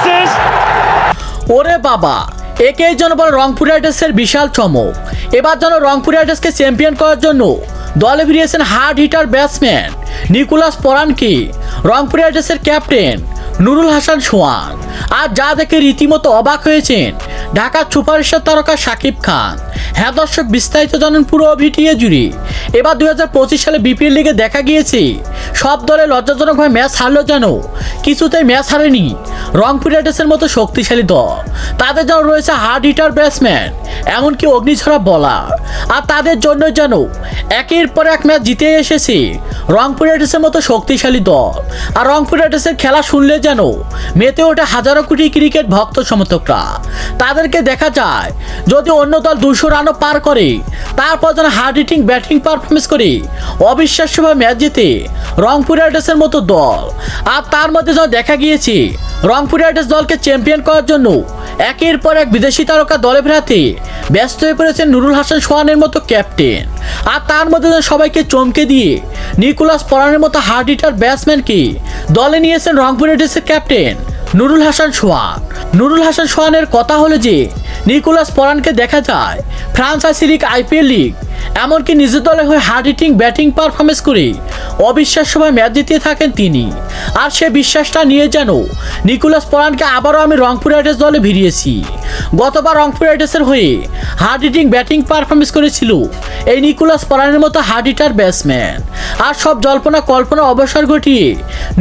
Justice! ওরে বাবা, একেই যেন বলে রংপুর রাইডার্সের বিশাল চমক। এবার যেন রংপুর রাইডার্সকে চ্যাম্পিয়ন করার জন্য দলে ফিরিয়েছেন হার্ড হিটার ব্যাটসম্যান নিকোলাস পরানকে, রংপুর রাইডার্সের ক্যাপ্টেন নুরুল হাসান সোহান। আর যা দেখে রীতিমতো অবাক হয়েছেন ঢাকার সুপারস্টার তারকা শাকিব খান। হ্যাঁ দর্শক, বিস্তারিত জানেন পুরো ভিডিও জুড়ে। এবার 2025 সালে বিপিএল লিগে দেখা গিয়েছে সব দলে লজ্জাজনকভাবে ম্যাচ হারলো, যেন কিছুতেই ম্যাচ হারেনি রংপুর রাইডার্সের মতো শক্তিশালী দল। তাদের যেন রয়েছে হার্ড হিটার ব্যাটসম্যান, এমনকি অগ্নিঝরা বলার। আর তাদের জন্য যেন একের পর এক ম্যাচ জিতে এসেছে রংপুর রাইডার্সের মতো শক্তিশালী দল। আর রংপুর রাইডার্সের খেলা শুনলে যেন মেতে ওঠে হাজারো কোটি ক্রিকেট ভক্ত সমর্থকরা। তাদেরকে দেখা যায় যদি অন্য দল 200 রানও পার করে, তারপর যেন হার্ড হিটিং ব্যাটিং পারফরমেন্স করে অবিশ্বাস্যভাবে ম্যাচ জিতে রংপুর রাইডার্সের মতো দল। আর তার মধ্যে যেন দেখা গিয়েছে রংপুর রাইডার্স দলকে চ্যাম্পিয়ন করার জন্য একের পর এক বিদেশি তারকা দলে ফেরাতে ব্যস্ত হয়ে পড়েছেন নুরুল হাসান সোহানের মতো ক্যাপ্টেন। আর তার মধ্যে সবাইকে চমকে দিয়ে নিকোলাস পরানের মতো হার্ড হিটার ব্যাটসম্যানকে দলে নিয়েছেন রংপুর রাইডার্সের ক্যাপ্টেন নুরুল হাসান সোহান। নুরুল হাসান সোহানের কথা হলো যে নিকোলাস পরানকে দেখা যায় ফ্রান্সাইজি লিগ, আইপিএল লিগ, এমনকি নিজের দলে হয়ে হার্ড হিটিং ব্যাটিং পারফরমেন্স করে অবিশ্বাস্যভাবে ম্যাচ জিতিয়ে থাকেন তিনি। আর সে বিশ্বাসটা নিয়ে যেন নিকোলাস পরানকে আবারও আমি রংপুর রাইডার্স দলে ভিড়িয়েছি। গতবার রংপুর রাইডার্সের হয়ে হার্ড হিটিং ব্যাটিং পারফরমেন্স করেছিল এই নিকোলাস পরানের মতো হার্ড হিটার ব্যাটসম্যান। আর সব জল্পনা কল্পনা অবসর ঘটিয়ে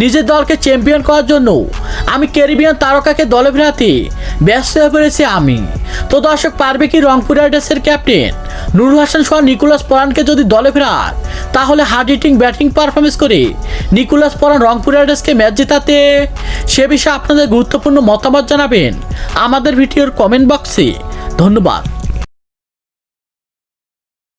নিজের দলকে চ্যাম্পিয়ন করার জন্য আমি ক্যারিবিয়ান তারকাকে দলে ফেরাতে ব্যস্ত হয়ে পড়েছি আমি। তো দর্শক, পারবে কি রংপুর রাইডার্সের ক্যাপ্টেন নুরুল হাসান সোহান নিকোলাস পরানকে যদি দলে ফেরান, তাহলে হার্ড হিটিং ব্যাটিং পারফরমেন্স করে নিকোলাস পরান রংপুর রাইডার্সকে ম্যাচ জেতাতে? সে বিষয়ে আপনাদের গুরুত্বপূর্ণ মতামত জানাবেন আমাদের ভিডিওর কমেন্ট বক্সে। ধন্যবাদ।